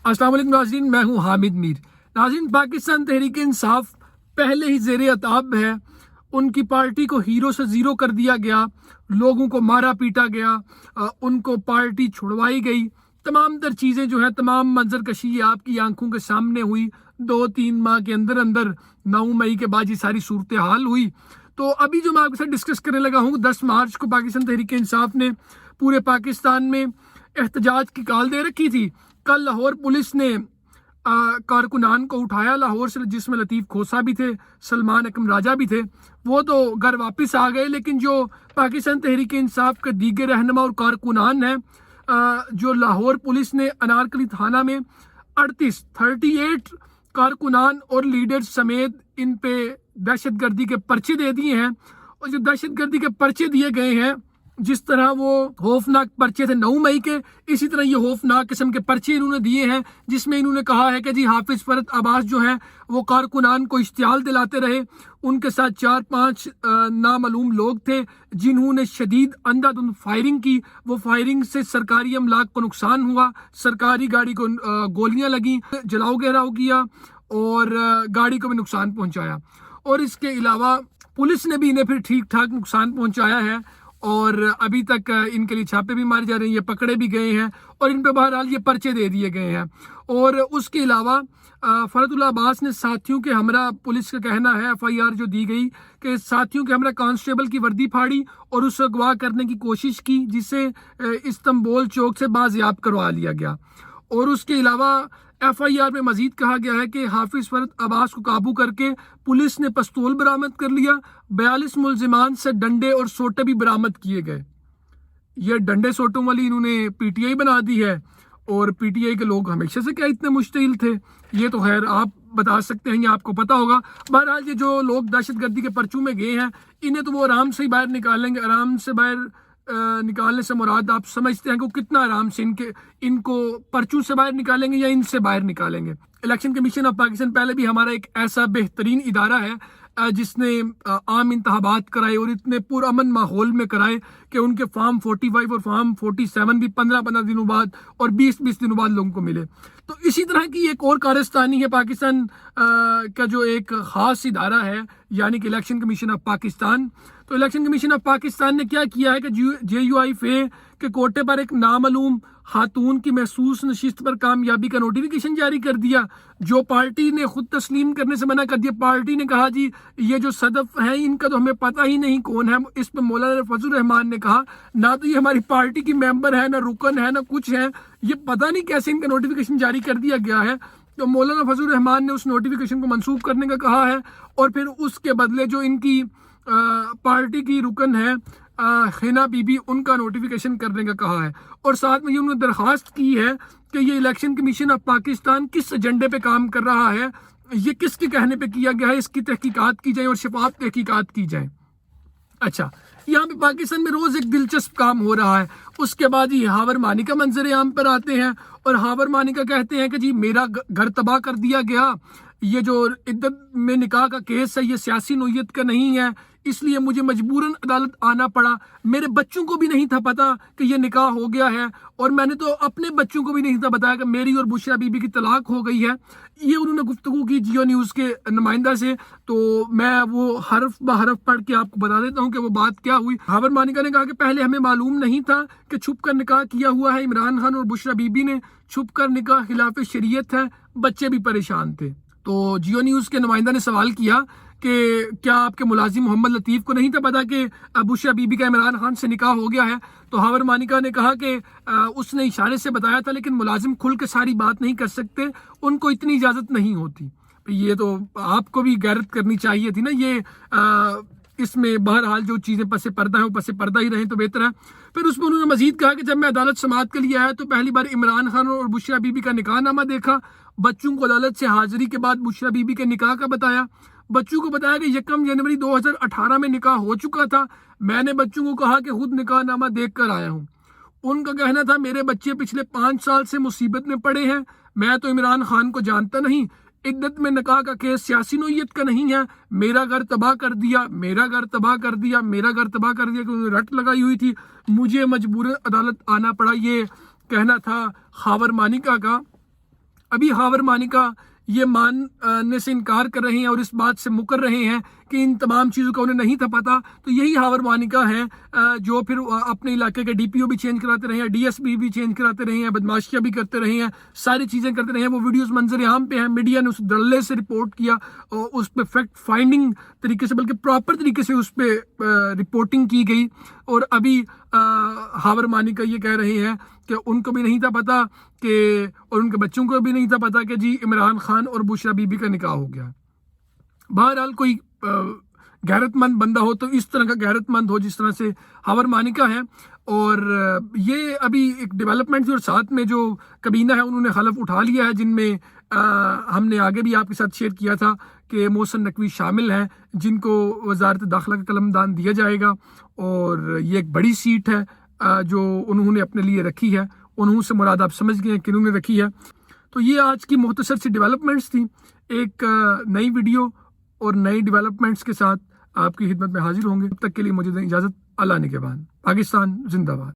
अस्सलाम वालेकुम नाज़रीन, मैं हूं हामिद मीर। नाज़रीन, पाकिस्तान तहरीक इंसाफ पहले ही ज़ेरे अताब है। उनकी पार्टी को हीरो से ज़ीरो कर दिया गया, लोगों को मारा पीटा गया, उनको पार्टी छुड़वाई गई। तमाम तर चीज़ें जो है, तमाम मंजर कशी आपकी आंखों के सामने हुई। 2-3 माह के अंदर अंदर 9 मई के बाद ये सारी सूरत हाल हुई। तो अभी जो मैं आपके साथ डिस्कस करने लगा हूँ, 10 मार्च को पाकिस्तान तहरीक इंसाफ ने पूरे पाकिस्तान में एहतजाज की कॉल दे रखी थी। कल लाहौर पुलिस ने कारकुनान को उठाया लाहौर से, जिसमें लतीफ़ खोसा भी थे, सलमान अकम राजा भी थे। वो तो घर वापस आ गए, लेकिन जो पाकिस्तान तहरीक इंसाफ के दीगर रहनुमा और कारकुनान हैं, जो लाहौर पुलिस ने अनारकली थाना में 38 कारकुनान और लीडर्स समेत इन पे दहशतगर्दी के पर्चे दे दिए हैं। और जो दहशतगर्दी के पर्चे दिए गए हैं, जिस तरह वो खौफनाक पर्चे थे 9 मई के, इसी तरह ये खौफनाक किस्म के पर्चे इन्होंने दिए हैं, जिसमें इन्होंने कहा है कि जी हाफिज फरत अब्बास जो है वो कारकुनान को इश्तियाल दिलाते रहे। उनके साथ 4-5 नामालूम लोग थे जिन्होंने शदीद अंधाधुंध फायरिंग की। वो फायरिंग से सरकारी अमलाक को नुकसान हुआ, सरकारी गाड़ी को गोलियां लगी, जलाओ घेराव किया और गाड़ी को भी नुकसान पहुंचाया। और इसके अलावा पुलिस ने भी इन्हें फिर ठीक ठाक नुकसान पहुंचाया है और अभी तक इनके लिए छापे भी मारे जा रहे हैं, ये पकड़े भी गए हैं और इन पे बहरहाल ये पर्चे दे दिए गए हैं। और उसके अलावा फरतुल्लाह अब्बास ने साथियों के हमरा, पुलिस का कहना है FIR जो दी गई कि साथियों के हमरा कांस्टेबल की वर्दी फाड़ी और उसे अगवा करने की कोशिश की, जिसे इस्तांबुल चौक से बाजियाब करवा लिया गया। और उसके अलावा FIR में मजीद कहा गया है कि हाफिज फरत अब्बास को काबू करके पुलिस ने पिस्तौल बरामद कर लिया। 42 मुलजिमान से डंडे और सोटे भी बरामद किए गए। ये डंडे सोटों वाली इन्होंने PTI बना दी है और PTI के लोग हमेशा से क्या इतने मुश्तिल थे, ये तो खैर आप बता सकते हैं, ये आपको पता होगा। बहरहाल ये जो लोग दहशतगर्दी के पर्चों में गए हैं, इन्हें तो वो आराम से ही बाहर निकालेंगे। आराम से बाहर निकालने से मुराद आप समझते हैं कि कितना आराम से इनको पर्चों से बाहर निकालेंगे या इनसे बाहर निकालेंगे। इलेक्शन कमीशन ऑफ पाकिस्तान पहले भी हमारा एक ऐसा बेहतरीन इदारा है जिसने आम इंतखाबात कराए और इतने पुरअमन माहौल में कराए कि उनके फॉर्म 45 और फॉर्म 47 भी 15-15 दिनों बाद और 20-20 दिनों बाद लोगों को मिले। तो इसी तरह की एक और कारस्तानी है पाकिस्तान का जो एक ख़ास इदारा है, यानी कि इलेक्शन कमीशन ऑफ पाकिस्तान। तो इलेक्शन कमीशन ऑफ पाकिस्तान ने क्या किया है कि JUIFA के कोटे पर एक नामालूम खातून की महसूस नशिस्त पर कामयाबी का नोटिफिकेशन जारी कर दिया, जो पार्टी ने खुद तस्लीम करने से मना कर दिया। पार्टी ने कहा जी ये जो सदफ हैं इनका तो हमें पता ही नहीं कौन है। इस पर मौलाना फजल रहमान ने कहा ना तो ये हमारी पार्टी की मेंबर है, ना रुकन है, ना कुछ है, ये पता नहीं कैसे इनका नोटिफिकेशन जारी कर दिया गया है। तो मौलाना फजल रहमान ने उस नोटिफिकेशन को मनसूख करने का कहा है और फिर उसके बदले जो इनकी पार्टी की रुकन है हिना बीबी, उनका नोटिफिकेशन करने का कहा है। और साथ में ये उन्होंने दरख्वास्त की है कि ये इलेक्शन कमीशन ऑफ पाकिस्तान किस एजेंडे पे काम कर रहा है, ये किसके कहने पे किया गया है, इसकी तहकीकात की जाए और शफाफ तहकीकात की जाए। अच्छा, यहाँ पे पाकिस्तान में रोज एक दिलचस्प काम हो रहा है। उसके बाद ये हावर मानी का मंजर आम पर आते हैं और हावर मानी का कहते हैं कि जी मेरा घर तबाह कर दिया गया, ये जो इद्दत में निकाह का केस है ये सियासी नोयत का नहीं है, इसलिए मुझे मजबूरन अदालत आना पड़ा। मेरे बच्चों को भी नहीं था पता कि ये निकाह हो गया है और मैंने तो अपने बच्चों को भी नहीं था बताया कि मेरी और बुशरा बीबी की तलाक हो गई है। ये उन्होंने गुफ्तगू की जियो न्यूज़ के नुमाइंदा से। तो मैं वो हरफ ब हरफ पढ़ के आपको बता देता हूँ कि वो बात क्या हुई। हावर मानिका ने कहा कि पहले हमें मालूम नहीं था कि छुप कर निकाह किया हुआ है। इमरान खान और बुशरा बीबी ने छुप कर निकाह खिलाफ शरीयत है, बच्चे भी परेशान थे। तो जियो न्यूज़ के नुमाइंदा ने सवाल किया कि क्या आपके मुलाजिम मोहम्मद लतीफ़ को नहीं था पता कि बुशरा बीबी का इमरान खान से निकाह हो गया है? तो हावर मानिका ने कहा कि उसने इशारे से बताया था, लेकिन मुलाजिम खुल के सारी बात नहीं कर सकते, उनको इतनी इजाज़त नहीं होती। ये तो आपको भी गैरत करनी चाहिए थी ना। ये इसमें बहरहाल जो चीज़ें पसे पर्दा है वो पसे पर्दा ही रहें तो बेहतर है। फिर उसमें उन्होंने मजीद कहा कि जब मैं अदालत समाअत के लिए आया तो पहली बार इमरान खान और बुशरा बीबी का निकाहनामा देखा। बच्चों को अदालत से हाजिरी के बाद बुशरा बीबी के निकाह का बताया। बच्चों को बताया कि 1 जनवरी 2018 में निकाह हो चुका था। मैंने बच्चों को कहा कि खुद निकाहनामा देख कर आया हूँ। उनका कहना था मेरे बच्चे पिछले 5 साल से मुसीबत में पड़े हैं, मैं तो इमरान खान को जानता नहीं, इद्दत में निकाह का केस सियासी नोयत का नहीं है, मेरा घर तबाह कर दिया, मेरा घर तबाह कर दिया, मेरा घर तबाह कर दिया, क्योंकि रट लगाई हुई थी, मुझे मजबूरन अदालत आना पड़ा। ये कहना था हावर मानिका का। ابھی ہاور مانیکا یہ ماننے سے انکار کر رہے ہیں اور اس بات سے مکر رہے ہیں کہ ان تمام چیزوں کا انہیں نہیں تھا پتا. تو یہی ہاور مانیکا ہیں جو پھر اپنے علاقے کے ڈی پی او بھی چینج کراتے رہے ہیں, ڈی ایس پی بھی چینج کراتے رہے ہیں, بدماشیاں بھی کرتے رہے ہیں, ساری چیزیں کرتے رہے ہیں. وہ ویڈیوز منظر عام پہ ہیں, میڈیا نے اس دلے سے رپورٹ کیا اور اس پہ فیکٹ فائنڈنگ طریقے سے, بلکہ پراپر طریقے سے اس پہ رپورٹنگ کی گئی. اور ابھی ہاور مانیکا یہ کہہ رہے ہیں کہ ان کو بھی نہیں تھا پتا کہ, اور ان کے بچوں کو بھی نہیں تھا پتا کہ جی عمران خان اور بشرا بی بی کا نکاح ہو گیا. بہرحال کوئی غیرت مند بندہ ہو تو اس طرح کا غیرت مند ہو جس طرح سے ہاور مانیکا ہے. اور یہ ابھی ایک ڈیولپمنٹ تھی, اور ساتھ میں جو کابینہ ہے انہوں نے حلف اٹھا لیا ہے, جن میں ہم نے آگے بھی آپ کے ساتھ شیئر کیا تھا کہ محسن نقوی شامل ہیں, جن کو وزارت داخلہ کا قلمدان دیا جائے گا. اور یہ ایک بڑی سیٹ ہے جو انہوں نے اپنے لیے رکھی ہے. انہوں سے مراد آپ سمجھ گئے ہیں کنہوں نے رکھی ہے. تو یہ آج کی مختصر سی ڈیولپمنٹس تھیں. ایک نئی ویڈیو اور نئی ڈیولپمنٹس کے ساتھ آپ کی خدمت میں حاضر ہوں گے. تب تک کے لیے مجھے دیں اجازت. اللہ نگہبان. پاکستان زندہ باد.